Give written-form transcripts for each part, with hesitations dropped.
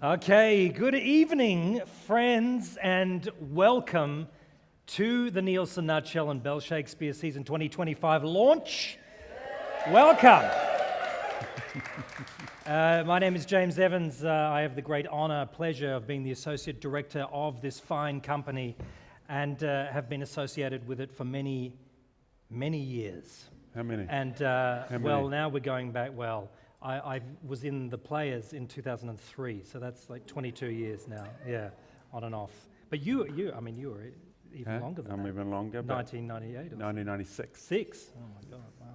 Okay, good evening, friends, and welcome to the Nielsen Nutshell and Bell Shakespeare Season 2025 launch. Welcome. My name is James Evans. I have the great honor, pleasure of being the Associate Director of this fine company and have been associated with it for many, many years. How many? And, well, now we're going back, I was in the Players in 2003, so that's like 22 years now, on and off. But you were even longer than that. I'm even longer. 1998 or 1996. Six? Oh my God, wow.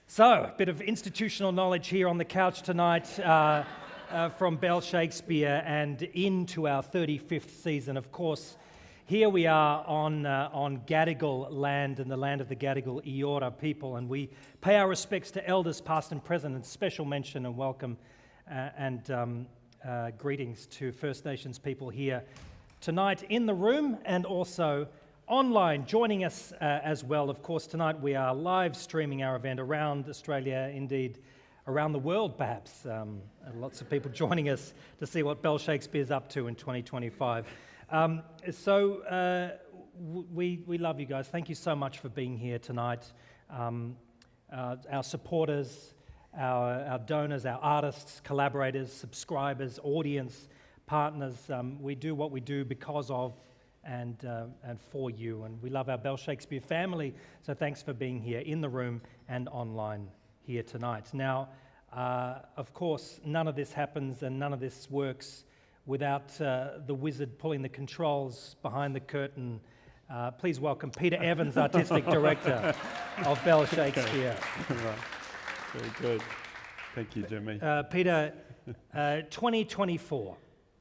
So, a bit of institutional knowledge here on the couch tonight from Bell Shakespeare and into our 35th season. Of course, here we are on Gadigal land, in the land of the Gadigal Eora people, and we pay our respects to elders past and present, and special mention and welcome and greetings to First Nations people here tonight in the room and also online. Joining us as well, of course, tonight we are live streaming our event around Australia, indeed around the world perhaps. Lots of people joining us to see what Bell Shakespeare's up to in 2025. We love you guys. Thank you so much for being here tonight. Our supporters, our donors, our artists, collaborators, subscribers, audience, partners. We do what we do because of and for you. And we love our Bell Shakespeare family. So thanks for being here in the room and online here tonight. Now, of course, none of this happens and none of this works without the wizard pulling the controls behind the curtain. Please welcome Peter Evans, Artistic Director of Bell Shakespeare. Right. Very good. Thank you, Jimmy. Peter, 2024.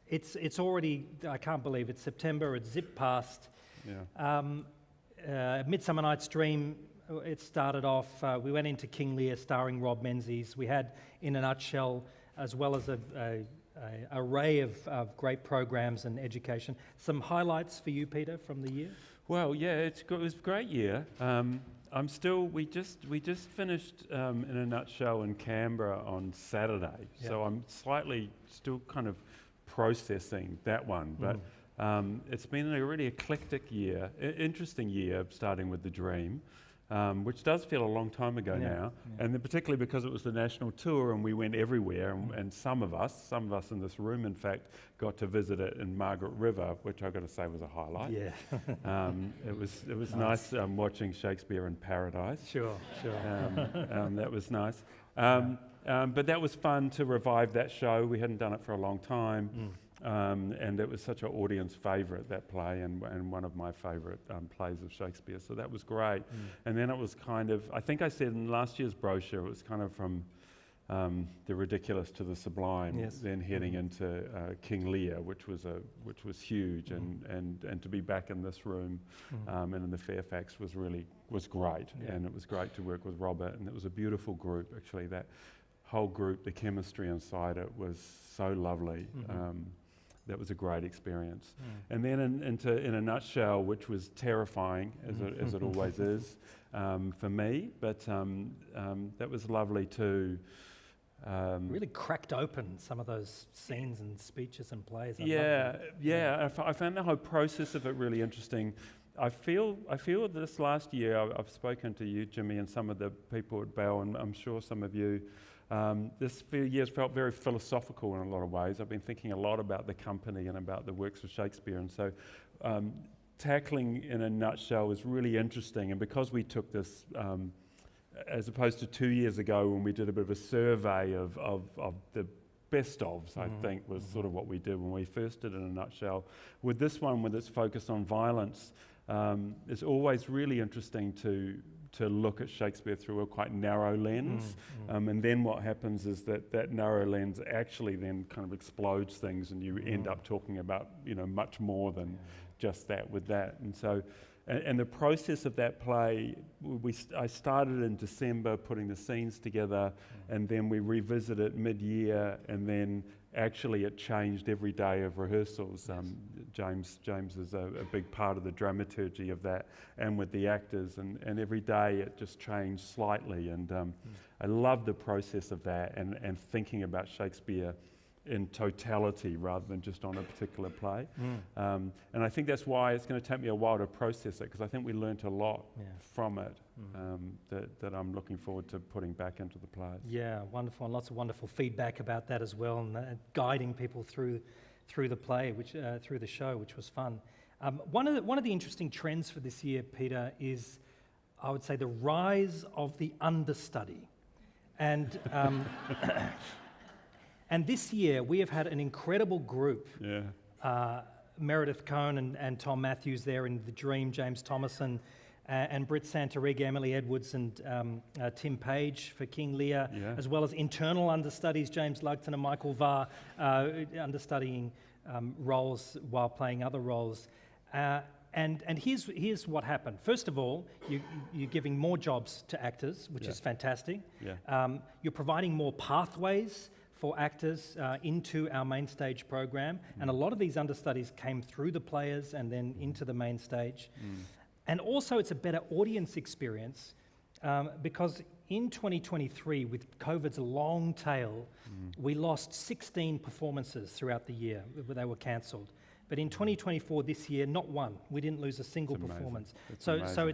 It's already, I can't believe it's September, it's zipped past. Yeah. Midsummer Night's Dream, it started off, we went into King Lear starring Rob Menzies. We had In a Nutshell, as well as an array of great programs and education. Some highlights for you, Peter, from the year? Well, yeah, it was a great year. We just finished In a Nutshell in Canberra on Saturday, so I'm slightly still kind of processing that one, but it's been a really eclectic year, interesting year, starting with The Dream. Which does feel a long time ago now, and then particularly because it was the national tour and we went everywhere, and some of us in this room, in fact, got to visit it in Margaret River, which I've got to say was a highlight. Yeah, it was nice watching Shakespeare in Paradise. Sure. That was nice. But that was fun to revive that show. We hadn't done it for a long time. And it was such an audience favourite, that play, and one of my favourite plays of Shakespeare, so that was great. And then it was kind of, I think I said in last year's brochure, it was kind of from the ridiculous to the sublime, then heading into King Lear, which was huge, and to be back in this room and in the Fairfax was great, and it was great to work with Robert, and it was a beautiful group, actually. That whole group, the chemistry inside it was so lovely. That was a great experience. And then In a Nutshell, which was terrifying, as it always is for me, but that was lovely too. Really cracked open some of those scenes and speeches and plays. I found the whole process of it really interesting. I feel this last year, I've spoken to you, Jimmy, and some of the people at Bell, and I'm sure some of you, this few years felt very philosophical in a lot of ways. I've been thinking a lot about the company and about the works of Shakespeare, and so tackling In a Nutshell was really interesting. And because we took this, as opposed to 2 years ago when we did a bit of a survey of the best ofs, I think was sort of what we did when we first did In a Nutshell. With this one, with its focus on violence, it's always really interesting to look at Shakespeare through a quite narrow lens. And then what happens is that narrow lens actually then kind of explodes things, and you end up talking about much more than just that with that. And so, and the process of that play, I started in December putting the scenes together, and then we revisited mid-year, and then actually it changed every day of rehearsals. James is a big part of the dramaturgy of that, and with the actors, and every day it just changed slightly, and I love the process of that, and thinking about Shakespeare in totality rather than just on a particular play. And I think that's why it's going to take me a while to process it, because I think we learnt a lot from it that I'm looking forward to putting back into the plays. Yeah, wonderful, and lots of wonderful feedback about that as well, and guiding people through the play, through the show, which was fun. One of the interesting trends for this year, Peter, is, I would say, the rise of the understudy. And and this year we have had an incredible group. Meredith Cohn and Tom Matthews there in The Dream, James Thomason, and Britt Santarega, Emily Edwards, and Tim Page for King Lear, as well as internal understudies, James Lugton and Michael Varr, understudying roles while playing other roles. And here's what happened. First of all, you're giving more jobs to actors, which is fantastic. You're providing more pathways for actors into our main stage program, and a lot of these understudies came through the players and then into the main stage. And also it's a better audience experience because in 2023, with COVID's long tail, we lost 16 performances throughout the year. They were cancelled. But in 2024, this year, not one. We didn't lose a single performance. So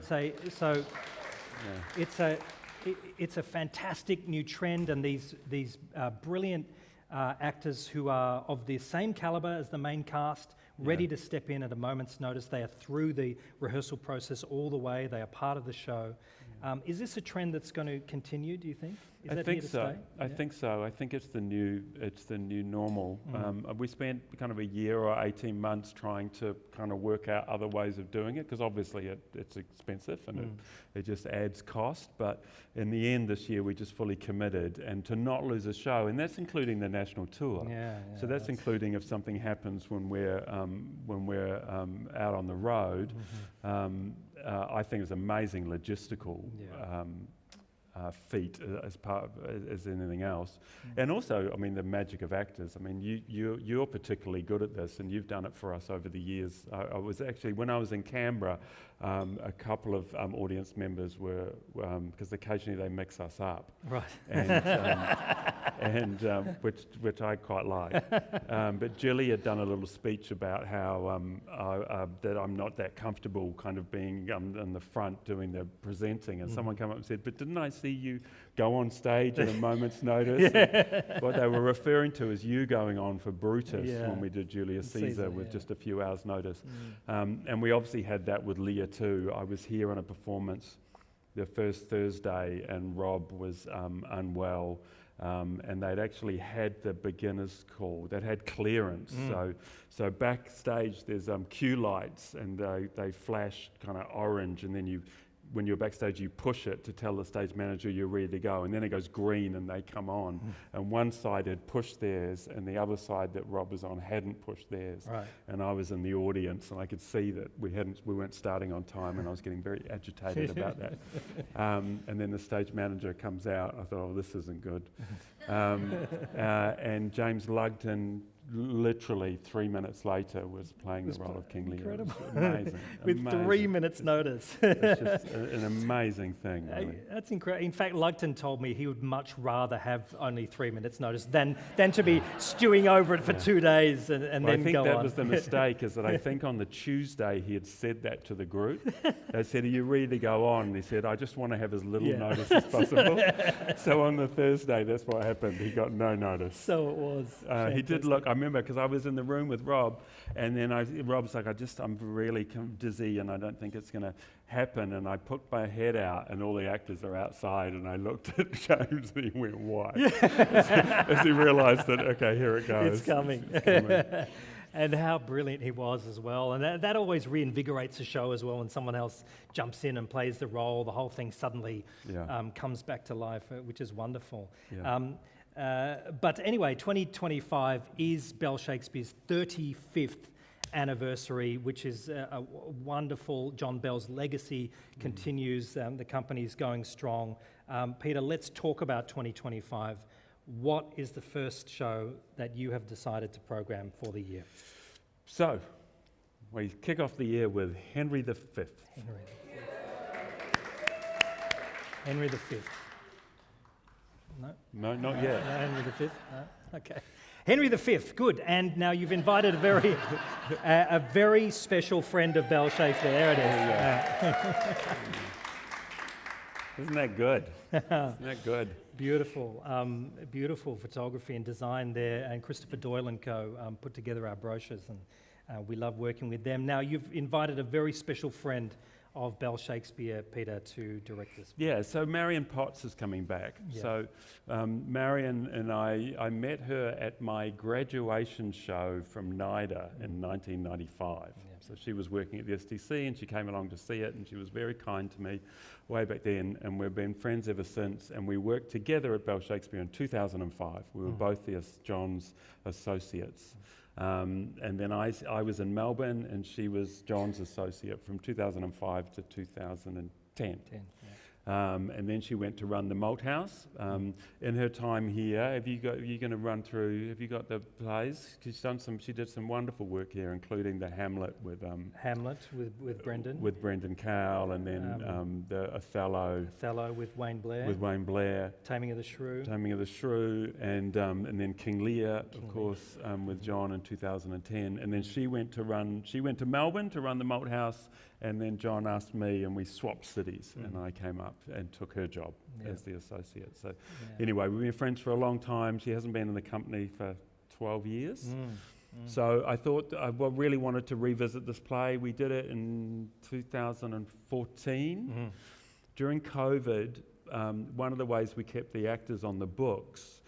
it's a fantastic new trend, and these brilliant actors who are of the same caliber as the main cast, ready to step in at a moment's notice. They are through the rehearsal process all the way. They are part of the show. Is this a trend that's going to continue, do you think? I think so. I think so. I think it's the new normal. We spent kind of a year or 18 months trying to kind of work out other ways of doing it, because obviously it's expensive and it just adds cost. But in the end this year we just fully committed, and to not lose a show, and that's including the national tour. So that's including if something happens when we're out on the road. I think it's amazing logistical feat as anything else. And also, I mean, the magic of actors. I mean, you're particularly good at this, and you've done it for us over the years. I was actually, when I was in Canberra, a couple of audience members were, because occasionally they mix us up. Right. And which I quite like. But Jilly had done a little speech about how that I'm not that comfortable kind of being in the front doing the presenting, and someone came up and said, "But didn't I see you go on stage at a moment's notice?" What they were referring to is you going on for Brutus when we did Julius Caesar with just a few hours' notice. And we obviously had that with Lear too. I was here on a performance the first Thursday, and Rob was unwell. And they'd actually had the beginner's call. They'd had clearance. So backstage there's cue lights, and they flash kind of orange, and then when you're backstage you push it to tell the stage manager you're ready to go, and then it goes green and they come on. And one side had pushed theirs, and the other side that Rob was on hadn't pushed theirs. Right. And I was in the audience, and I could see that we weren't starting on time, and I was getting very agitated about that. And then the stage manager comes out. I thought, oh, this isn't good. And James Lugton, literally 3 minutes later, was playing the role of King Lear. Incredible. Amazing. With 3 minutes notice. It's just an amazing thing, really. That's incredible. In fact, Lugton told me he would much rather have only 3 minutes notice than to be stewing over it for 2 days and then go on. I think that was the mistake, is that I think on the Tuesday he had said that to the group. They said, "Are you ready to go on?" And he said, "I just want to have as little notice as possible." So on the Thursday, that's what happened. He got no notice. So it was. He did look, I remember, because I was in the room with Rob, and then Rob's like, I'm really dizzy, and I don't think it's going to happen. And I put my head out, and all the actors are outside, and I looked at James, and he went white as he realised that, okay, here it goes. It's coming. It's coming. And how brilliant he was as well. And that always reinvigorates a show as well, when someone else jumps in and plays the role. The whole thing suddenly comes back to life, which is wonderful. But anyway, 2025 is Bell Shakespeare's 35th anniversary, which is a wonderful. John Bell's legacy continues. The company's going strong. Peter, let's talk about 2025. What is the first show that you have decided to program for the year? So, we kick off the year with Henry V. Henry V. No, not yet. No, Henry V? No? Okay. Henry V, good. And now you've invited a very special friend of Belle Shakespeare. There it is. Isn't that good? Isn't that good? Beautiful, beautiful photography and design there. And Christopher Doyle & Co. Put together our brochures, and we love working with them. Now you've invited a very special friend of Belle Shakespeare, Peter, to direct this. Yeah, so Marion Potts is coming back. Yeah. So Marion and I met her at my graduation show from NIDA in 1995. Yeah. So she was working at the STC and she came along to see it, and she was very kind to me way back then, and we've been friends ever since, and we worked together at Belle Shakespeare in 2005. We were both John's associates. And then I was in Melbourne, and she was John's associate from 2005 to 2010. And then she went to run the Malt House. In her time here, have you got the plays? She did some wonderful work here, including the Hamlet with Brendan. With Brendan Cowell, and then the Othello. Othello with Wayne Blair. With Wayne Blair. Taming of the Shrew. And then King Lear, of course, with John in 2010. And then she went to Melbourne to run the Malt House, and then John asked me, and we swapped cities, and I came up and took her job as the associate. So anyway, we've been friends for a long time. She hasn't been in the company for 12 years. So I thought I really wanted to revisit this play. We did it in 2014. During COVID, one of the ways we kept the actors on the books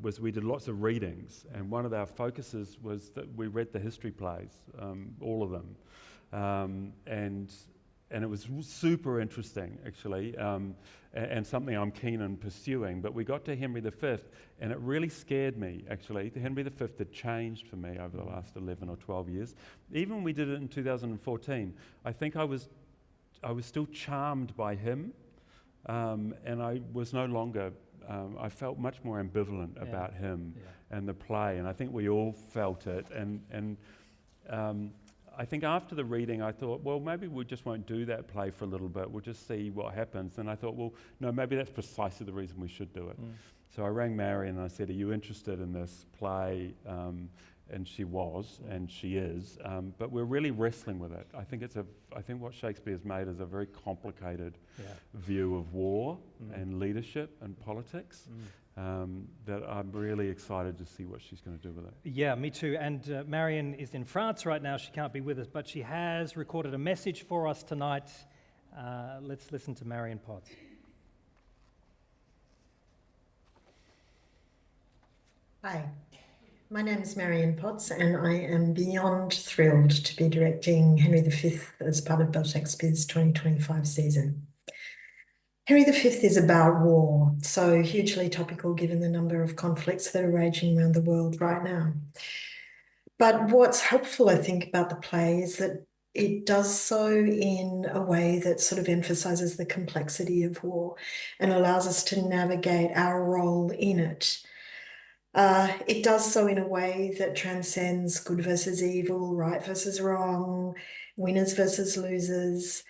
was we did lots of readings, and one of our focuses was that we read the history plays, all of them. And it was super interesting, actually, and something I'm keen on pursuing. But we got to Henry V, and it really scared me, actually. Henry V had changed for me over the last 11 or 12 years. Even when we did it in 2014, I think I was still charmed by him, and I was no longer, I felt much more ambivalent about him and the play, and I think we all felt it. And I think after the reading, I thought, well, maybe we just won't do that play for a little bit. We'll just see what happens. And I thought, well, no, maybe that's precisely the reason we should do it. So I rang Marion and I said, are you interested in this play? And she was, and she is. But we're really wrestling with it. I think what Shakespeare's made is a very complicated view of war and leadership and politics. That I'm really excited to see what she's going to do with it. Yeah, me too. And Marion is in France right now. She can't be with us, but she has recorded a message for us tonight. Let's listen to Marion Potts. Hi, my name is Marion Potts, and I am beyond thrilled to be directing Henry V as part of Belle Shakespeare's 2025 season. Henry V is about war, so hugely topical given the number of conflicts that are raging around the world right now. But what's helpful, I think, about the play is that it does so in a way that sort of emphasizes the complexity of war and allows us to navigate our role in it. It does so in a way that transcends good versus evil, right versus wrong, winners versus losers,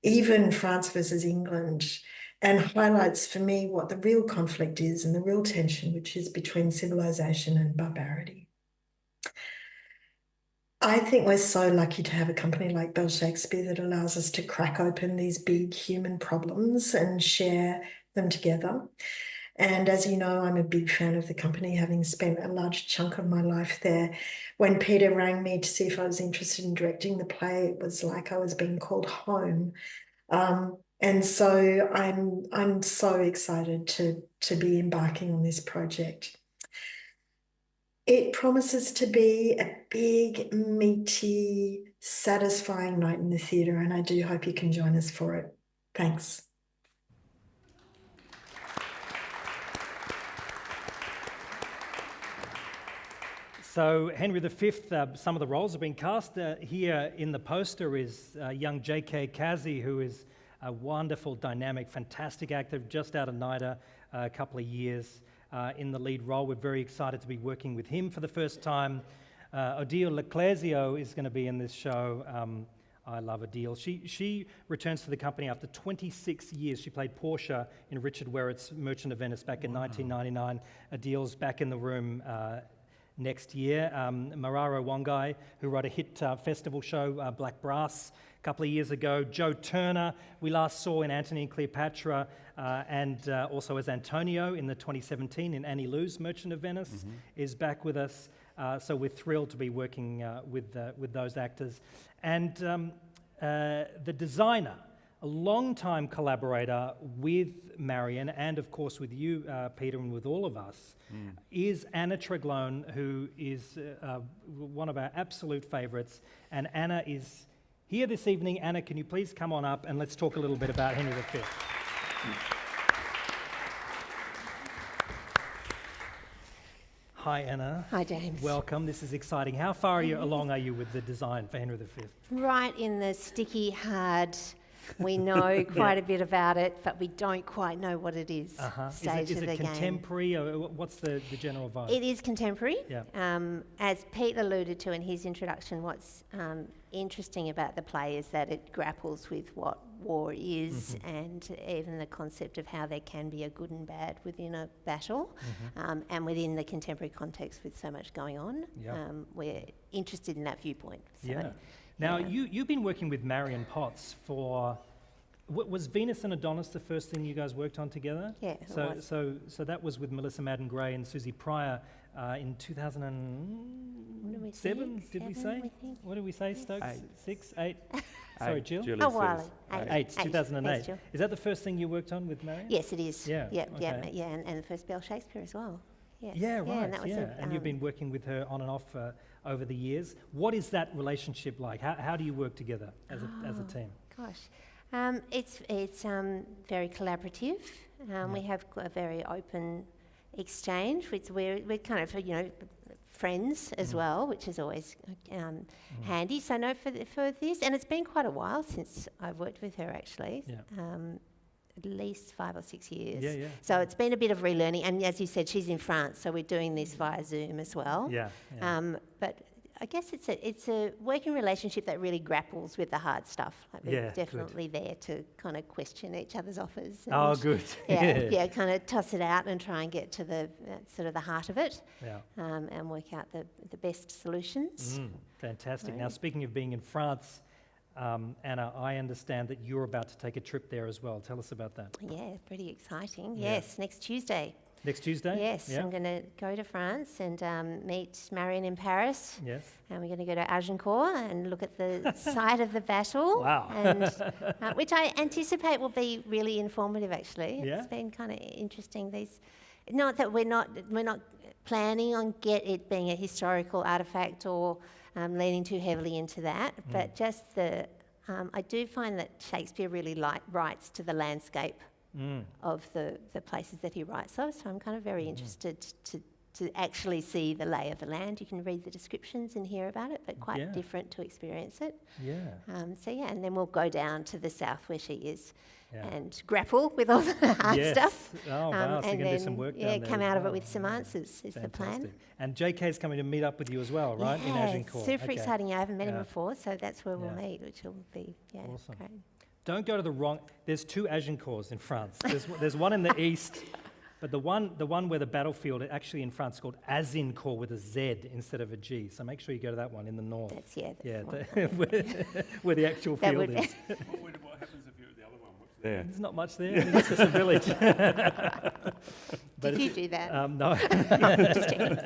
even France versus England, and highlights for me what the real conflict is and the real tension, which is between civilization and barbarity. I think we're so lucky to have a company like Belle Shakespeare that allows us to crack open these big human problems and share them together. And as you know, I'm a big fan of the company, having spent a large chunk of my life there. When Peter rang me to see if I was interested in directing the play, it was like I was being called home. And so I'm so excited to be embarking on this project. It promises to be a big, meaty, satisfying night in the theatre, and I do hope you can join us for it. Thanks. So Henry V, some of the roles have been cast. Here in the poster is young J.K. Kazi, who is a wonderful, dynamic, fantastic actor, just out of NIDA, a couple of years in the lead role. We're very excited to be working with him for the first time. Odile Leclercio is going to be in this show. I love Odile. She returns to the company after 26 years. She played Portia in Richard Wherrett's Merchant of Venice back in 1999. Odile's back in the room next year. Mararo Wangai, who wrote a hit festival show, Black Brass, a couple of years ago. Joe Turner, we last saw in Antony and Cleopatra, and also as Antonio in the 2017 in Annie Lou's Merchant of Venice, is back with us. So we're thrilled to be working with those actors. And the designer, a long-time collaborator with Marion and, of course, with you, Peter, and with all of us, is Anna Treglone, who is one of our absolute favourites. And Anna is here this evening. Anna, can you please come on up and let's talk a little bit about Henry V. Hi, Anna. Hi, James. Welcome. This is exciting. How far along are you with the design for Henry V? Right in the sticky, hard, we know quite a bit about it, but we don't quite know what it is stage Is of it the game. contemporary, or what's the general vibe? It is contemporary. Yeah. As Pete alluded to in his introduction, what's interesting about the play is that it grapples with what war is and even the concept of how there can be a good and bad within a battle, and within the contemporary context with so much going on. We're interested in that viewpoint. So, Now, you've been working with Marion Potts for... Was Venus and Adonis the first thing you guys worked on together? Yeah, it was. So that was with Melissa Madden Gray and Susie Pryor in 2007, did we say? What did we say, Stokes? 8. 6, 8? Sorry, Jill? Julie Oh, while says 8, 2008. Thanks, Jill. Is that the first thing you worked on with Marion? Yes, it is. Yeah, And the first Bell Shakespeare as well. Yes. Yeah, right. and that was And you've been working with her on and off over the years. What is that relationship like? How do you work together as a team? Gosh, it's very collaborative. We have a very open exchange. We're kind of friends as well, which is always handy. So no, for this, and it's been quite a while since I've worked with her actually. At least 5 or 6 years. Yeah. So it's been a bit of relearning, and as you said, she's in France, so we're doing this via Zoom as well. But I guess it's a working relationship that really grapples with the hard stuff. Like we're definitely there to kind of question each other's offers. Oh, good. Kind of toss it out and try and get to the sort of the heart of it. And work out the best solutions. Fantastic. Right. Now, speaking of being in France, Anna, I understand that you're about to take a trip there as well. Tell us about that. Yeah, pretty exciting. Yeah. Yes, next Tuesday. Next Tuesday? Yes, I'm going to go to France and meet Marion in Paris. Yes. And we're going to go to Agincourt and look at the site of the battle. Wow. And, which I anticipate will be really informative, actually. Yeah. It's been kind of interesting. Not that we're not planning on it being a historical artefact or leaning too heavily into that, but just I do find that Shakespeare really writes to the landscape of the places that he writes of, so I'm kind of very interested to actually see the lay of the land. You can read the descriptions and hear about it, but quite different to experience it. And then we'll go down to the south where she is and grapple with all the hard stuff. Oh, wow, so you're going to do some work down there. Come out of it with some answers is the plan. And JK's coming to meet up with you as well, right, in Agincourt? Super exciting. I haven't met him before, so that's where we'll meet, which will be awesome. Great. Don't go to the wrong... There's 2 Agincourts in France. There's one in the east, but the one where the battlefield actually in France is called Azincourt with a Z instead of a G. So make sure you go to that one in the north. That's the where the actual field is. What happens if you're at the other one? What's there? There's not much there. It's just a village. Did you do that? No. Just checking.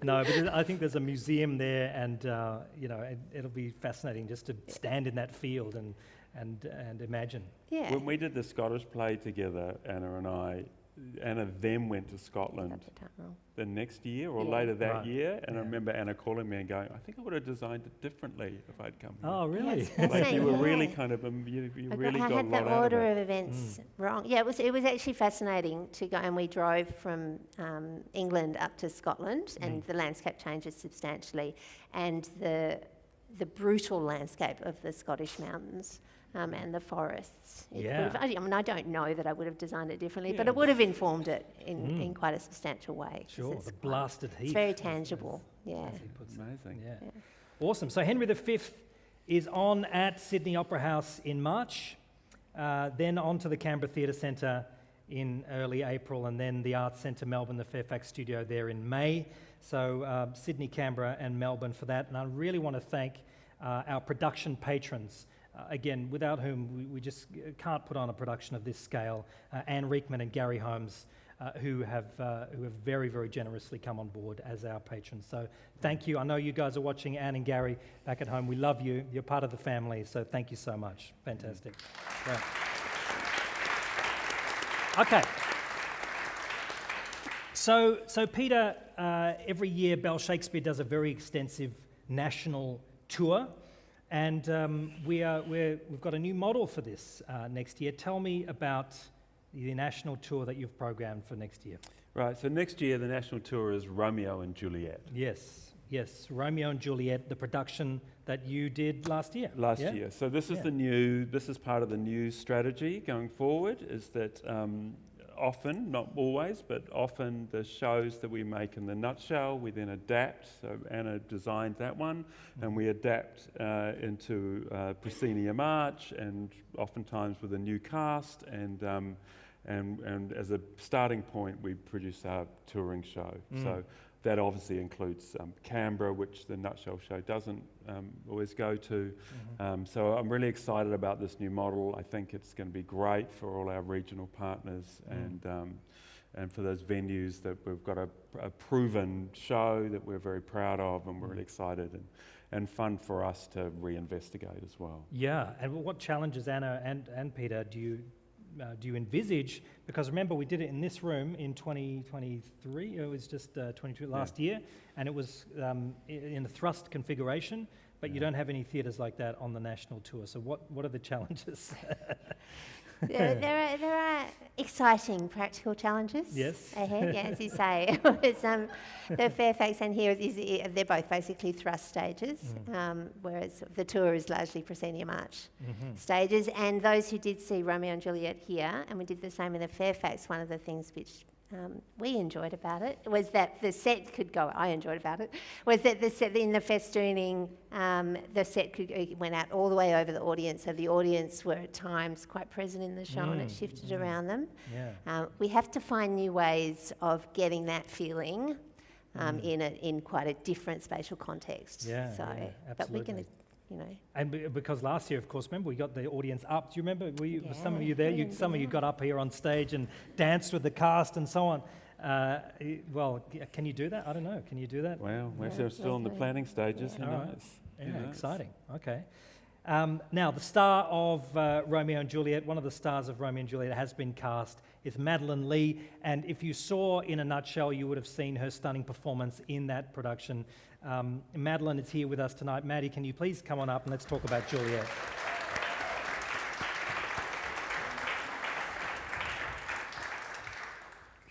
No, but I think there's a museum there, and it'll be fascinating just to stand in that field and imagine. Yeah. When we did the Scottish play together, Anna then went to Scotland the next year or later that year, and I remember Anna calling me and going, I think I would have designed it differently if I'd come here. Oh, really? Like you were really kind of, you really got a lot out of it. I had the order of events wrong. Yeah, it was actually fascinating to go, and we drove from England up to Scotland, and the landscape changes substantially, and the brutal landscape of the Scottish mountains. And the forests. I don't know that I would have designed it differently, but it would have informed it in quite a substantial way. Sure, the blasted heath. It's very tangible, Amazing. Awesome. So Henry V is on at Sydney Opera House in March, then on to the Canberra Theatre Centre in early April, and then the Arts Centre Melbourne, the Fairfax studio there in May. So Sydney, Canberra and Melbourne for that. And I really want to thank our production patrons, again, without whom we just can't put on a production of this scale. Anne Reekman and Gary Holmes, who have very, very generously come on board as our patrons. So thank you. I know you guys are watching, Anne and Gary back at home. We love you. You're part of the family, so thank you so much. Fantastic. Great. Okay. So Peter, every year Bell Shakespeare does a very extensive national tour, and we've got a new model for this next year. Tell me about the national tour that you've programmed for next year. Right, so next year the national tour is Romeo and Juliet. Yes, Romeo and Juliet, the production that you did last year. Last year. So this is this is part of the new strategy going forward, is that often, not always, but often the shows that we make in the nutshell, we then adapt. So Anna designed that one, and we adapt into proscenium arch, and oftentimes with a new cast, and as a starting point, we produce our touring show. So that obviously includes Canberra, which the Nutshell show doesn't always go to. So I'm really excited about this new model. I think it's going to be great for all our regional partners and for those venues that we've got a proven show that we're very proud of, and we're really excited and fun for us to reinvestigate as well. Yeah, and what challenges, Anna and Peter, do you envisage? Because remember, we did it in this room in 2023. It was just 22 last year, and it was in a thrust configuration. But you don't have any theatres like that on the national tour. So what are the challenges? There are exciting practical challenges ahead, as you say. The Fairfax and here, they're both basically thrust stages, whereas the tour is largely proscenium arch stages. And those who did see Romeo and Juliet here, and we did the same in the Fairfax, one of the things which we enjoyed about it was that the set could go. I enjoyed about it was that the set in the festooning, the set went out all the way over the audience, so the audience were at times quite present in the show, and it shifted around them. We have to find new ways of getting that feeling in quite a different spatial context. But we're going to. And because last year, of course, remember, we got the audience up. Do you remember? Some of you there? Some of you got up here on stage and danced with the cast and so on. Can you do that? I don't know. Can you do that? Well, we're still in the planning stages. Who knows? Exciting. Okay. Now, the star of Romeo and Juliet, one of the stars of Romeo and Juliet has been cast, is Madeline Lee. And if you saw In a Nutshell, you would have seen her stunning performance in that production. Madeline is here with us tonight. Maddie, can you please come on up and let's talk about Juliet.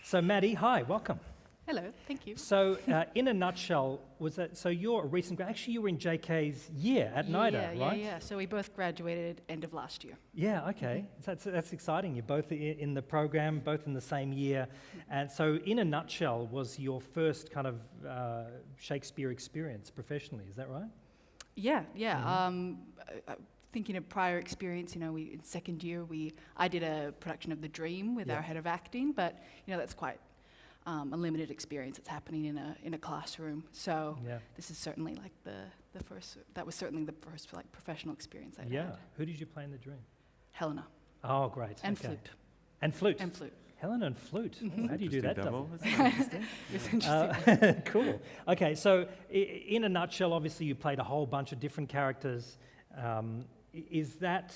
So Maddie, hi, welcome. Hello, thank you. So, In a Nutshell, was that, so you're a recent, actually you were in JK's year at NIDA, right? Yeah, so we both graduated end of last year. Yeah, okay. That's exciting. You're both in the program, both in the same year. And so In a Nutshell was your first kind of Shakespeare experience professionally, is that right? Yeah. Thinking of prior experience, in second year, I did a production of The Dream with our head of acting, but, that's quite a limited experience that's happening in a classroom. So this is certainly like the first. That was certainly the first like professional experience I had. Who did you play in The Dream? Helena. Oh, great. And flute. And flute. And flute. Helena and flute. Oh, how do you do that double? It's interesting. Cool. Okay, so In a Nutshell, obviously you played a whole bunch of different characters. Is that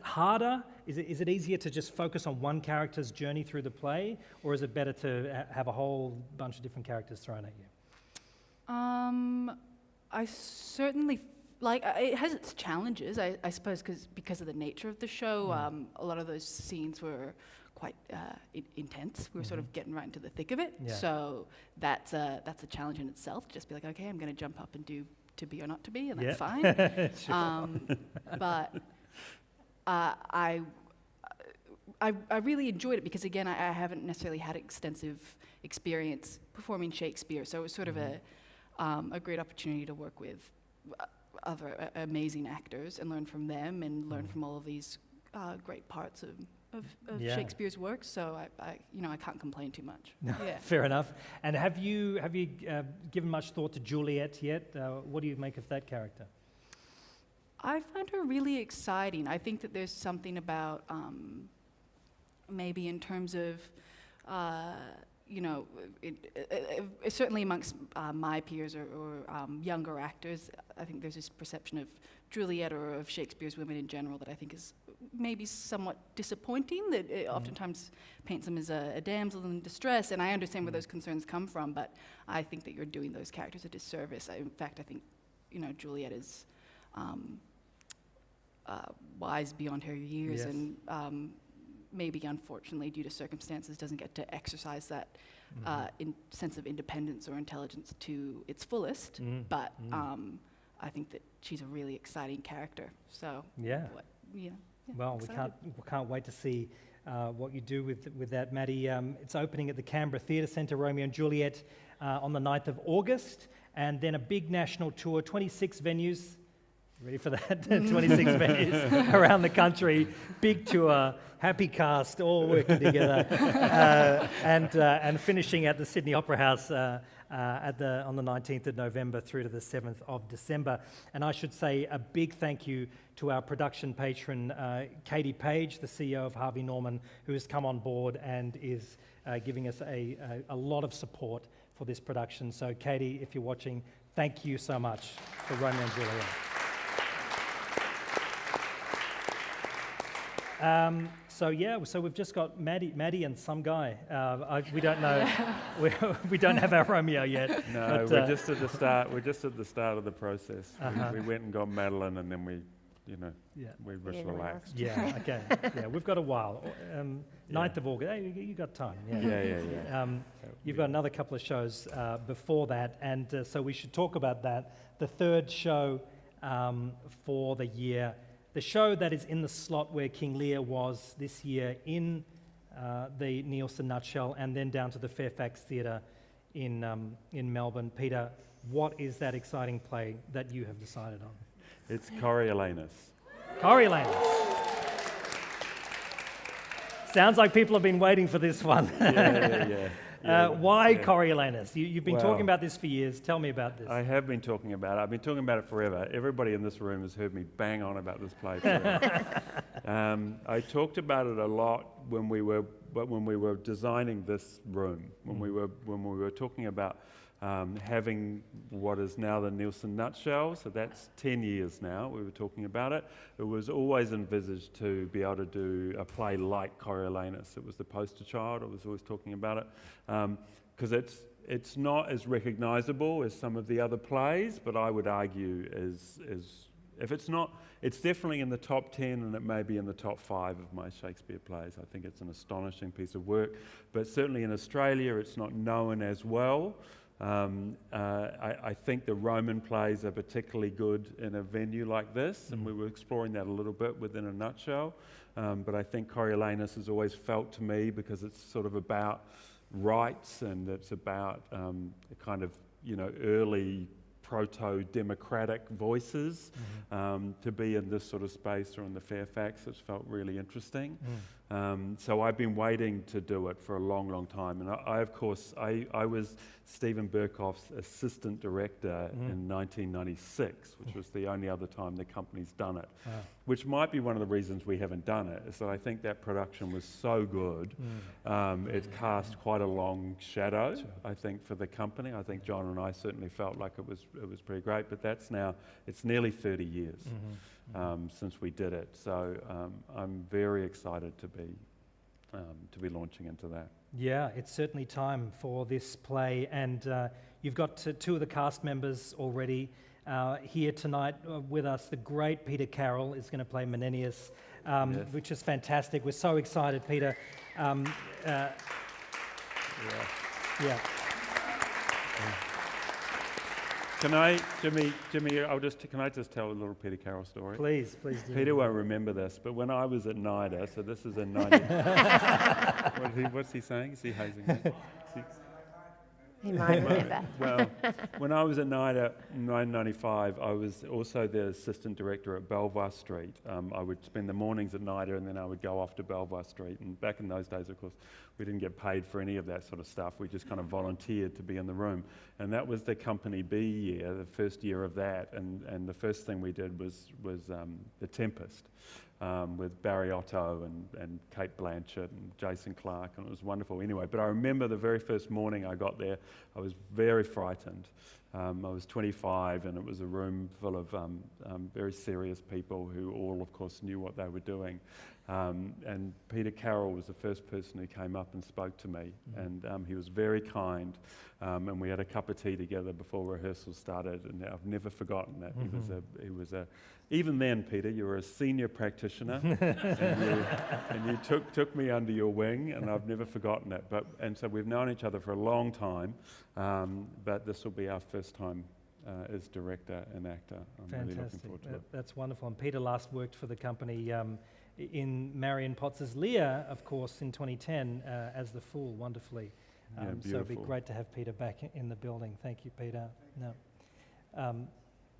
harder? Is it easier to just focus on one character's journey through the play, or is it better to have a whole bunch of different characters thrown at you? I certainly it has its challenges, I suppose, because of the nature of the show. A lot of those scenes were quite intense. We were sort of getting right into the thick of it, so that's a challenge in itself. To just be like, okay, I'm going to jump up and do To Be or Not to Be, and that's fine. But I really enjoyed it because, again, I haven't necessarily had extensive experience performing Shakespeare, so it was sort of a great opportunity to work with other amazing actors and learn from them and learn from all of these great parts of Yeah. Shakespeare's works, so I can't complain too much. No, Yeah. fair enough. And have you given much thought to Juliet yet? What do you make of that character? I find her really exciting. I think that there's something about maybe in terms of certainly amongst my peers or younger actors, I think there's this perception of Juliet or of Shakespeare's women in general that I think is maybe somewhat disappointing, that it oftentimes paints them as a damsel in distress, and I understand where those concerns come from, but I think that you're doing those characters a disservice. In fact, I think, Juliet is wise beyond her years, Yes. and maybe unfortunately due to circumstances doesn't get to exercise that sense of independence or intelligence to its fullest, but I think that she's a really exciting character. So Yeah. Well, we can't wait to see what you do with that, Maddie. It's opening at the Canberra Theatre Centre, Romeo and Juliet, on the 9th of August, and then a big national tour, 26 venues. Ready for that? 26 venues around the country, big tour, happy cast, all working together, and finishing at the Sydney Opera House on the 19th of November through to the 7th of December. And I should say a big thank you to our production patron, Katie Page, the CEO of Harvey Norman, who has come on board and is giving us a lot of support for this production. So Katie, if you're watching, thank you so much for Romeo and Juliet. So we've just got Maddie and some guy. We don't know. we don't have our Romeo yet. No, but, we're just at the start. We're just at the start of the process. We went and got Madeline, and then we just relaxed. Yeah. Okay. Yeah, we've got a while. 9th of August. Hey, you got time. Yeah. You've got another couple of shows before that, and so we should talk about that. The third show for the year. The show that is in the slot where King Lear was this year in the Nielsen Nutshell, and then down to the Fairfax Theatre in Melbourne. Peter, what is that exciting play that you have decided on? It's Coriolanus. Coriolanus. Sounds like people have been waiting for this one. Why Coriolanus? You've been talking about this for years. Tell me about this. I have been talking about it. I've been talking about it forever. Everybody in this room has heard me bang on about this play forever. I talked about it a lot when we were designing this room, when we were talking about having what is now the Nielsen Nutshell. So that's 10 years now we were talking about it. It was always envisaged to be able to do a play like Coriolanus. It was the poster child. I was always talking about it because it's not as recognisable as some of the other plays, but I would argue is if it's not, it's definitely in the top 10, and it may be in the top 5 of my Shakespeare plays. I think it's an astonishing piece of work, but certainly in Australia it's not known as well. I think the Roman plays are particularly good in a venue like this, and we were exploring that a little bit within a nutshell. But I think Coriolanus has always felt to me, because it's sort of about rights, and it's about a kind of early proto-democratic voices, to be in this sort of space or in the Fairfax. It's felt really interesting. So I've been waiting to do it for a long, long time. And I was Stephen Burkhoff's assistant director in 1996, which was the only other time the company's done it, which might be one of the reasons we haven't done it, is that I think that production was so good. It cast quite a long shadow, I think, for the company. I think John and I certainly felt like it was pretty great, but it's nearly 30 years since we did it. So I'm very excited to be launching into that. Yeah, it's certainly time for this play, and you've got two of the cast members already here tonight with us. The great Peter Carroll is going to play Menenius, which is fantastic. We're so excited, Peter. Can I, Jimmy? Can I just tell a little Peter Carroll story? Please do. Peter won't remember this, but when I was at NIDA, so this is in 90. What's he saying? Is he hazing me? He might remember. Well, when I was at NIDA in 1995, I was also the assistant director at Belvoir Street. I would spend the mornings at NIDA and then I would go off to Belvoir Street. And back in those days, of course, we didn't get paid for any of that sort of stuff. We just kind of volunteered to be in the room. And that was the Company B year, the first year of that. And the first thing we did was The Tempest. With Barry Otto and Kate Blanchett and Jason Clarke, and it was wonderful anyway. But I remember the very first morning I got there, I was very frightened. I was 25 and it was a room full of very serious people who all, of course, knew what they were doing. And Peter Carroll was the first person who came up and spoke to me, and he was very kind, and we had a cup of tea together before rehearsal started, and I've never forgotten that. He was a even then, Peter, you were a senior practitioner, and you took me under your wing, and I've never forgotten it. And so we've known each other for a long time, but this will be our first time as director and actor. I'm really looking forward to it. That's wonderful. And Peter last worked for the company in Marion Potts's Lear, of course, in 2010 as the Fool, wonderfully. So it'd be great to have Peter back in the building. Thank you, Peter.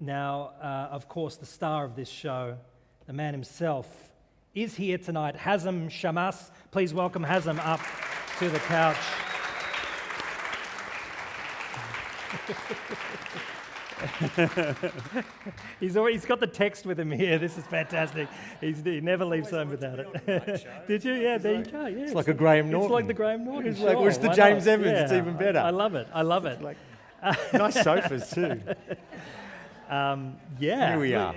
Now, of course, the star of this show, the man himself, is here tonight, Hazem Shammas. Please welcome Hazem up to the couch. He's got the text with him here. This is fantastic. He never leaves home without it. Did you? Yeah, there you go. Yeah, it's like a Graham Norton. It's like the Graham Norton. It's like, it's the James Evans. Yeah, it's even better. I love it. I love it. Like, nice sofas too. Here we are.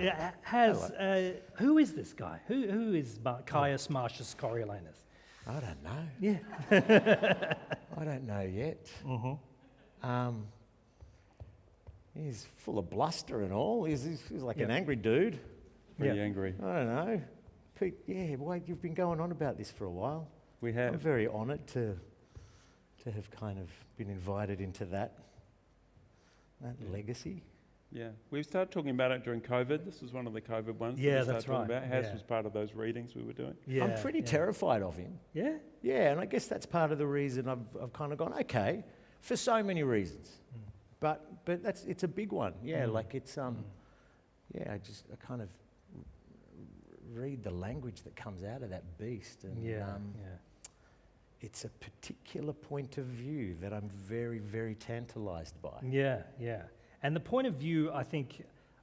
Who is this guy? Who is Caius Marcius Coriolanus? I don't know. Yeah. I don't know yet. He's full of bluster and all. He's like an angry dude. Pretty angry. I don't know. Pete, you've been going on about this for a while. We have. I'm very honoured to have kind of been invited into that legacy. Yeah, we started talking about it during COVID. This was one of the COVID ones. Yeah, that we that's started right. Talking about. Haz was part of those readings we were doing. Yeah, I'm pretty terrified of him. Yeah? Yeah, and I guess that's part of the reason I've kind of gone, okay, for so many reasons. But it's a big one. Yeah, like it's I kind of read the language that comes out of that beast, and it's a particular point of view that I'm very, very tantalised by. Yeah. And the point of view, I think,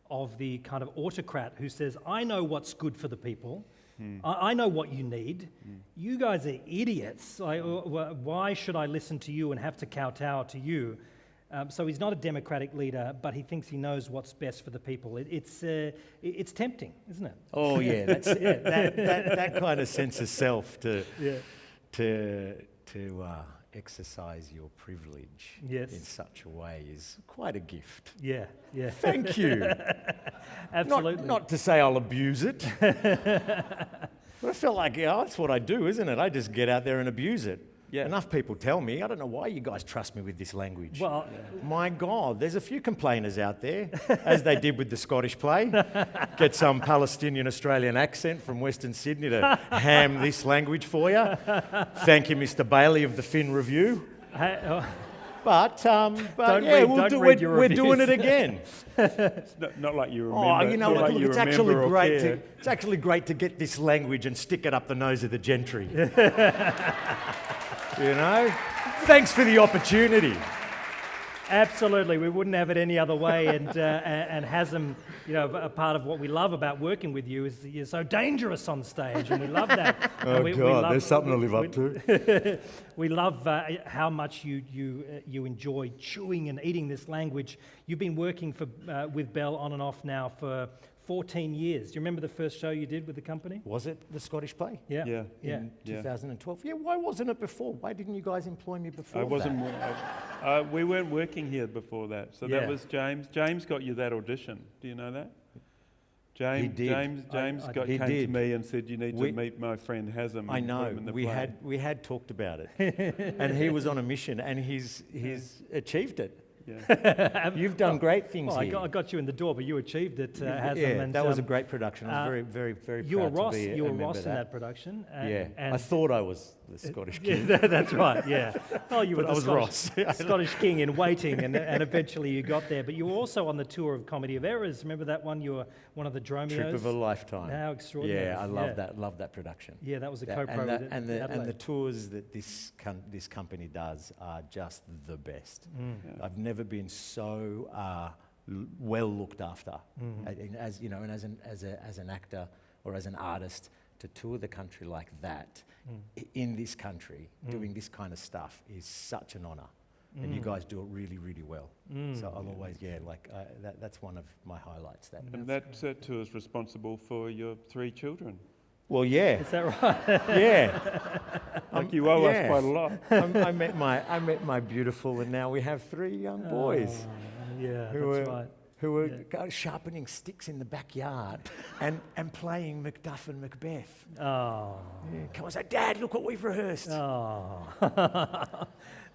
of the kind of autocrat who says, I know what's good for the people. I know what you need. You guys are idiots. Why should I listen to you and have to kowtow to you? So he's not a democratic leader, but he thinks he knows what's best for the people. It's tempting, isn't it? Oh yeah, that's that kind of sense of self to exercise your privilege in such a way is quite a gift. Yeah. Thank you. Absolutely. Not to say I'll abuse it, but I felt like that's what I do, isn't it? I just get out there and abuse it. Yeah. Enough people tell me. I don't know why you guys trust me with this language. Well, my God, there's a few complainers out there, as they did with the Scottish play. Get some Palestinian Australian accent from Western Sydney to ham this language for you. Thank you, Mr. Bailey of the Finn Review. But we're doing it again. It's not like you remember. Oh, you know what? Like Look, it's actually great to get this language and stick it up the nose of the gentry. You know? Thanks for the opportunity. Absolutely, we wouldn't have it any other way. And Hazem, a part of what we love about working with you is that you're so dangerous on stage, and we love that. There's something to live up to. We love how much you enjoy chewing and eating this language. You've been working with Bell on and off now for 14 years. Do you remember the first show you did with the company? Was it the Scottish play? Yeah. In 2012. Yeah, why wasn't it before? Why didn't you guys employ me before I wasn't. We weren't working here before that. So that was James. James got you that audition. Do you know that? James came to me and said, you need to meet my friend Hazem. I know. We had talked about it. And he was on a mission, and he's achieved it. Yeah. You've done great things here. I got you in the door, but you achieved it, Hazem. Yeah, that was a great production. I was very, very, very proud to be a member of that. You were Ross in that production. I thought I was the Scottish Yeah, king. that's right, yeah. Oh, you were But the I was Scottish, Ross. Scottish king in waiting, and eventually you got there. But you were also on the tour of Comedy of Errors. Remember that one? You were one of the Dromios. Trip of a lifetime. How extraordinary. Yeah, I love that. Love that production. Yeah, that was a Yeah, co-pro with and the Adelaide. tours that this company does are just the best. I've never been so well looked after, as you know, and as an actor or as an artist, to tour the country like that in this country, doing this kind of stuff is such an honour. And you guys do it really, really well. So I'll always, that's one of my highlights. And that tour is responsible for your 3 children. Well, yeah. Is that right? Yeah. Like you owe us quite a lot. I met my beautiful, and now we have 3 young boys Yeah, who that's are right. who are sharpening sticks in the backyard and playing Macduff and Macbeth. Oh, Yeah, come on, say, Dad, look what we've rehearsed. oh.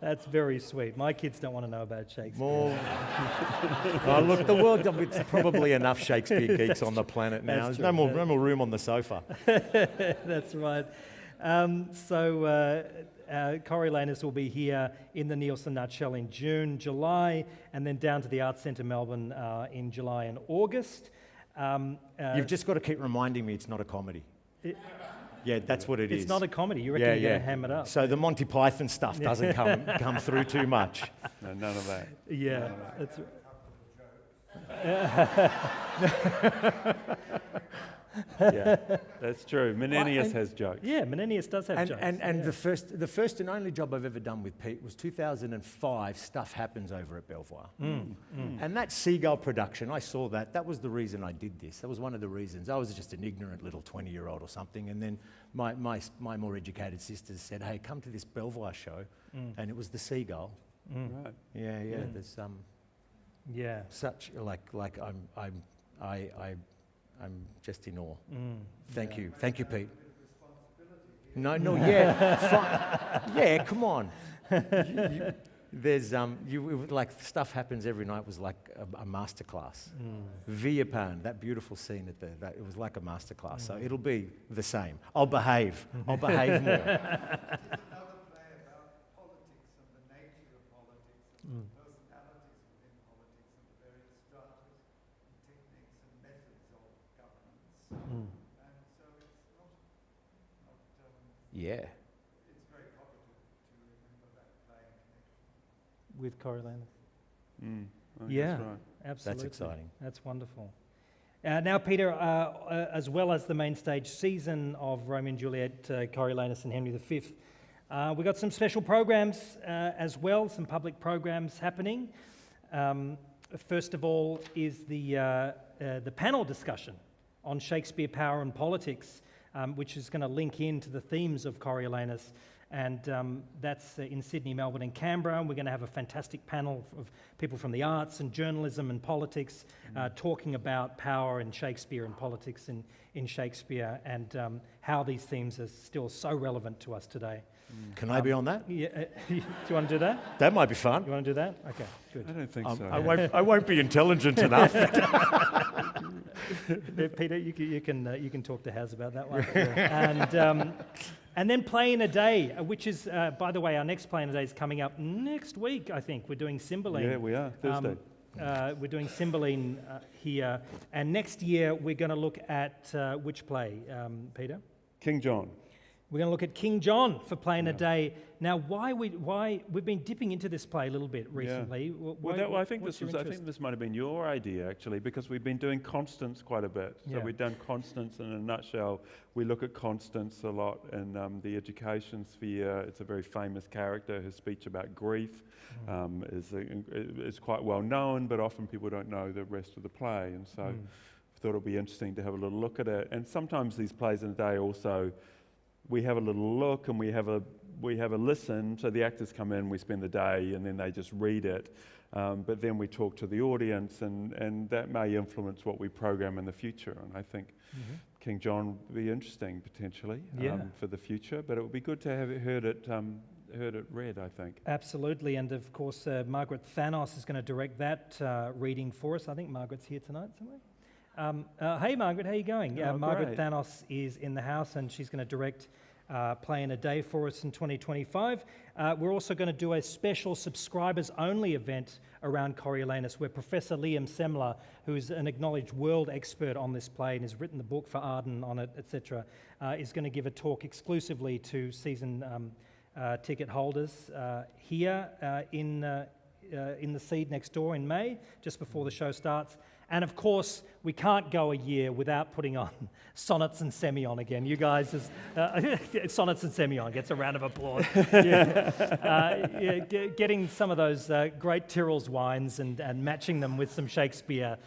That's very sweet. My kids don't want to know about Shakespeare. More. Oh, look, the world, it's probably enough Shakespeare geeks on the planet now. That's There's true. no more room on the sofa. That's right. Coriolanus will be here in the Nielsen Nutshell in June, July, and then down to the Arts Centre Melbourne in July and August. You've just got to keep reminding me it's not a comedy. Yeah, that's what it is. It's not a comedy. You reckon you're going to ham it up? So the Monty Python stuff doesn't come through too much. No, none of that. Yeah. That's, Yeah. That's true. Menenius has jokes. yeah, Menenius does have jokes. And the first and only job I've ever done with Pete was 2005. Stuff Happens over at Belvoir, and that Seagull production. I saw that. That was the reason I did this. That was one of the reasons. I was just an ignorant little 20-year-old or something, and then my more educated sisters said, "Hey, come to this Belvoir show," and it was the Seagull. Right. Yeah. There's yeah. such like I'm just in awe. Thank you, Pete. No, yeah, come on. There's like Stuff Happens every night was like a masterclass. Viapan, that beautiful scene at it was like a masterclass. So it'll be the same. I'll behave more. Another play about politics and the nature of politics and the personalities within politics and the various stratas and techniques and methods of governance. And so it's not Yeah. it's very positive to remember that play in connection. With Coriolanus. I think Yeah, That's right. absolutely. That's exciting. That's wonderful. Now, Peter, as well as the main stage season of Romeo and Juliet, Coriolanus and Henry V, we've got some special programs as well, some public programs happening. First of all is the panel discussion on Shakespeare, power and politics, which is going to link into the themes of Coriolanus. And that's in Sydney, Melbourne and Canberra. And we're going to have a fantastic panel of people from the arts and journalism and politics talking about power and Shakespeare and politics in Shakespeare and how these themes are still so relevant to us today. Can I be on that? Yeah, do you want to do that? That might be fun. You want to do that? Okay, good. I don't think so. I won't be intelligent enough. Peter, you can talk to Haz about that one. And then Play in a Day, which is, by the way, our next Play in a Day is coming up next week, I think. We're doing Cymbeline. Yeah, we are. Thursday. We're doing Cymbeline here. And next year, we're going to look at which play, Peter? King John. We're going to look at King John for Play in a Day. Now, why we've been dipping into this play a little bit recently. I think what's your I interest? think this might have been your idea actually, because we've been doing Constance quite a bit. So Yeah. we've done Constance in a nutshell. We look at Constance a lot in the education sphere. It's a very famous character. Her speech about grief is quite well known, but often people don't know the rest of the play. And so I thought it would be interesting to have a little look at it. And sometimes these plays in a day also, we have a little look and we have a listen. So the actors come in, we spend the day, and then they just read it. But then we talk to the audience, and that may influence what we program in the future. And I think King John would be interesting potentially for the future. But it would be good to have heard it read, I think. Absolutely, and of course, Margaret Thanos is going to direct that reading for us. I think Margaret's here tonight somewhere. Hey, Margaret, how are you going? Yeah, Oh, Margaret great. Thanos is in the house, and she's going to direct playing a day for us in 2025. We're also going to do a special subscribers-only event around Coriolanus where Professor Liam Semler, who is an acknowledged world expert on this play and has written the book for Arden on it, etc., is going to give a talk exclusively to season ticket holders here in the Seed next door in May, just before the show starts. And of course, we can't go a year without putting on Sonnets and Semyon again. You guys, Sonnets and Semyon gets a round of applause. Getting some of those great Tyrrell's wines and matching them with some Shakespeare.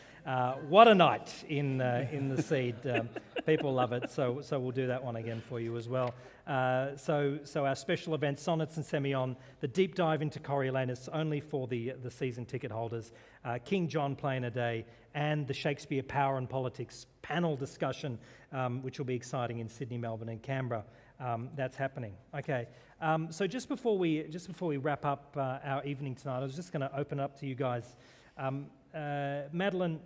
What a night in the Seed. People love it, so we'll do that one again for you as well. So our special event, Sonnets and Semyon, the deep dive into Coriolanus, only for the season ticket holders, King John playing a day, and the Shakespeare Power and Politics panel discussion, which will be exciting in Sydney, Melbourne, and Canberra. That's happening. Okay. So just before we wrap up our evening tonight, I was just going to open up to you guys. Madeline,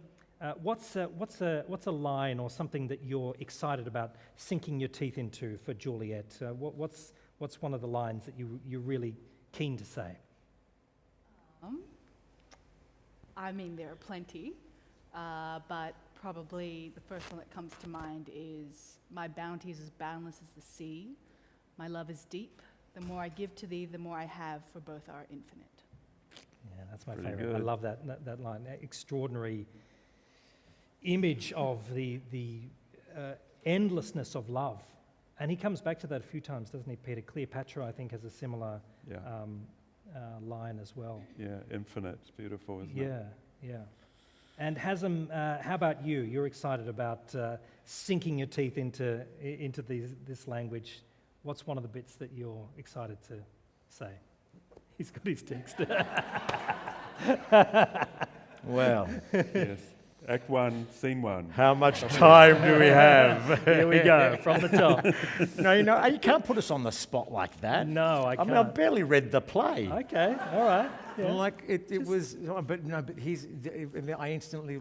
what's a line or something that you're excited about sinking your teeth into for Juliet? What's one of the lines that you're really keen to say? I mean, there are plenty, but probably the first one that comes to mind is, "My bounty is as boundless as the sea. My love is deep. The more I give to thee, the more I have, for both are infinite." Yeah, that's my Pretty favourite. good. I love that line. That extraordinary image of the endlessness of love. And he comes back to that a few times, doesn't he, Peter? Cleopatra, I think, has a similar line as well. Yeah, infinite. It's beautiful, isn't it? Yeah. And Hazem, how about you? You're excited about sinking your teeth into this language. What's one of the bits that you're excited to say? He's got his text. Well, Yes. Act 1, Scene 1. how much time do we have? Here we go, from the top. No, you can't put us on the spot like that. No, I I can't. mean, I barely read the play. Okay, all right. Yeah. Like it was, but I instantly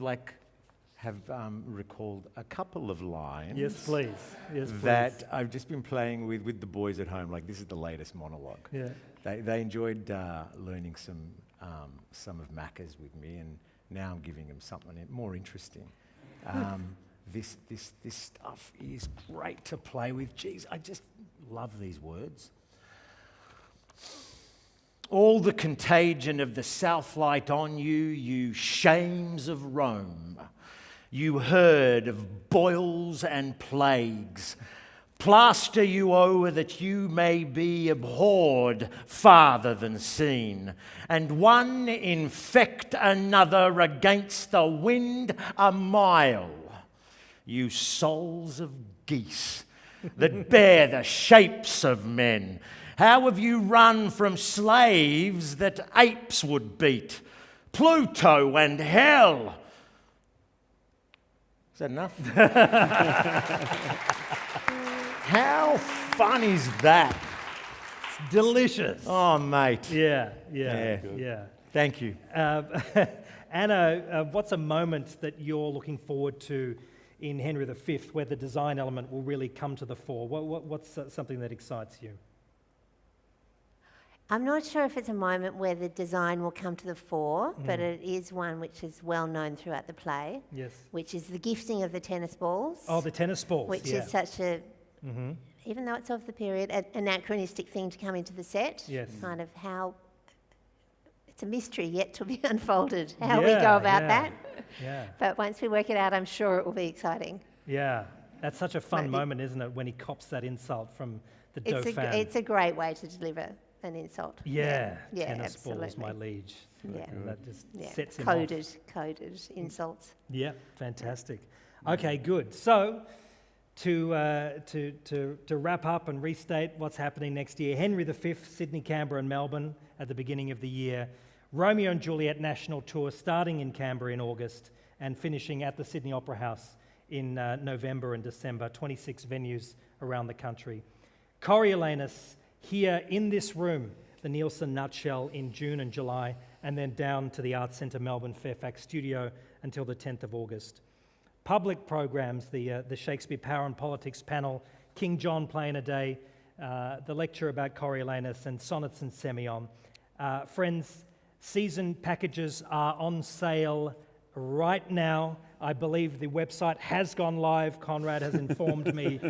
have recalled a couple of lines. Yes, please. Yes, please. That I've just been playing with the boys at home. Like, this is the latest monologue. Yeah. They enjoyed learning some of Macca's with me, and now I'm giving them something more interesting. This stuff is great to play with. Geez, I just love these words. All the contagion of the Southlight on you, you shames of Rome. You herd of boils and plagues. Plaster you o'er that you may be abhorred farther than seen, and one infect another against the wind a mile. You souls of geese that bear the shapes of men, how have you run from slaves that apes would beat? Pluto and hell. Is that enough? How fun is that? It's delicious. Oh, mate. Yeah. Thank you. Anna, what's a moment that you're looking forward to in Henry V where the design element will really come to the fore? What's something that excites you? I'm not sure if it's a moment where the design will come to the fore, but it is one which is well known throughout the play. Yes. Which is the gifting of the tennis balls. Oh, the tennis balls. Which is such a, even though it's of the period, an anachronistic thing to come into the set. Yes. Kind of how, it's a mystery yet to be unfolded, how we go about that. Yeah. But once we work it out, I'm sure it will be exciting. Yeah. That's such a fun moment, isn't it, when he cops that insult from the Dauphin. It's a great way to deliver an insult. Yeah. Yeah, Tennis absolutely. balls, my liege. Yeah. And that just Yeah. sets him Coded off. insults. Yeah, fantastic. Okay, good. So, to wrap up and restate what's happening next year, Henry V, Sydney, Canberra and Melbourne at the beginning of the year, Romeo and Juliet National Tour starting in Canberra in August and finishing at the Sydney Opera House in November and December, 26 venues around the country. Coriolanus here in this room, the Nielsen Nutshell in June and July, and then down to the Arts Centre Melbourne Fairfax studio until the 10th of August. Public programs, the Shakespeare Power and Politics panel, King John playing a day, the lecture about Coriolanus and Sonnets and Semyon. Friends, season packages are on sale right now. I believe the website has gone live. Conrad has informed me.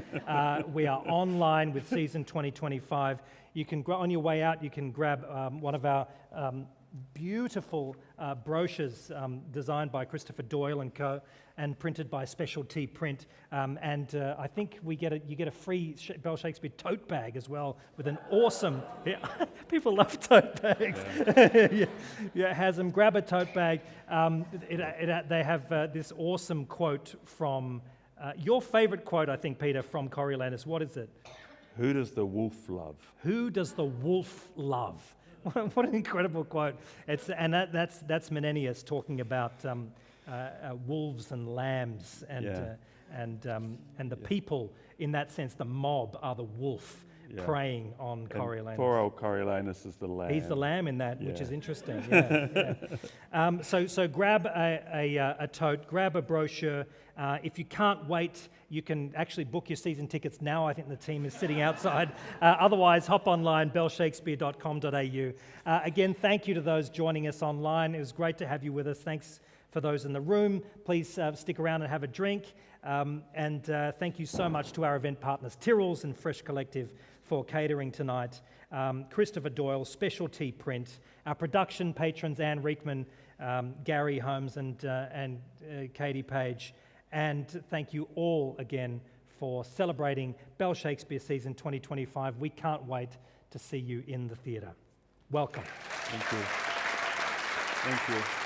We are online with season 2025. You can, on your way out, you can grab one of our beautiful brochures designed by Christopher Doyle and Co. and printed by Specialty Print. I think you get a free Bell Shakespeare tote bag as well with an awesome. Yeah, people love tote bags. Yeah, it has them. Grab a tote bag. They have this awesome quote from your favourite quote, I think, Peter, from Coriolanus. What is it? Who does the wolf love? Who does the wolf love? What an incredible quote! That's Menenius talking about wolves and lambs and the people. In that sense, the mob are the wolf preying on Coriolanus. Poor old Coriolanus is the lamb. He's the lamb in that, which is interesting. Yeah. So grab a tote, grab a brochure. If you can't wait, you can actually book your season tickets now. I think the team is sitting outside. Otherwise, hop online, bellshakespeare.com.au. Again, thank you to those joining us online. It was great to have you with us. Thanks for those in the room. Please stick around and have a drink. Thank you so much to our event partners, Tyrrell's and Fresh Collective, for catering tonight. Christopher Doyle, Specialty Print, our production patrons, Anne Reekman, Gary Holmes and Katie Page. And thank you all again for celebrating Bell Shakespeare season 2025. We can't wait to see you in the theatre. Welcome. Thank you. Thank you.